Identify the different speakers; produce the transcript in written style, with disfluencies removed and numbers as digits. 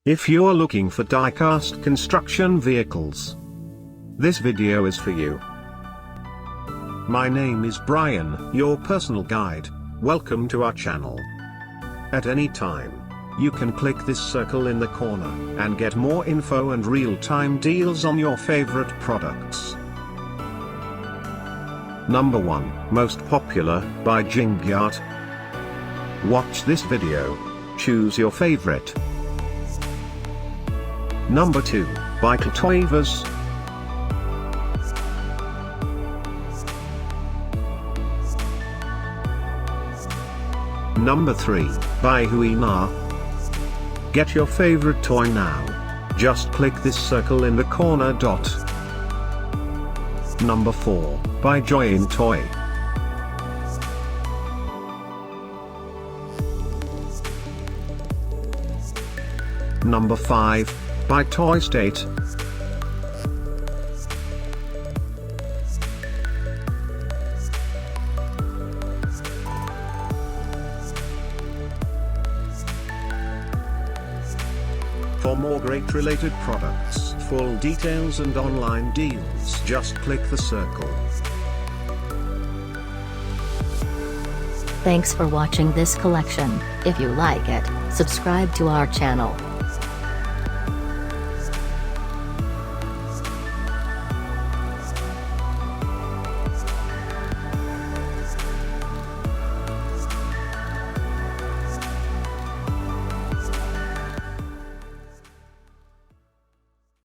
Speaker 1: If you're looking for die-cast construction vehicles, this video is for you. My name is Brian, your personal guide. Welcome to our channel. At any time, you can click this circle in the corner and get more info and real-time deals on your favorite products. Number 1, Most Popular, by JINGYAT. Watch this video. Choose your favorite. Number 2, by Cltoyvers. Number 3, by HuiNa. Get your favorite toy now. Just click this circle in the corner dot. Number 4, by Joyin toy. Number 5, by Toystate. For more great related products, full details and online deals, just click the circle.
Speaker 2: Thanks for watching this collection. If you like it, subscribe to our channel.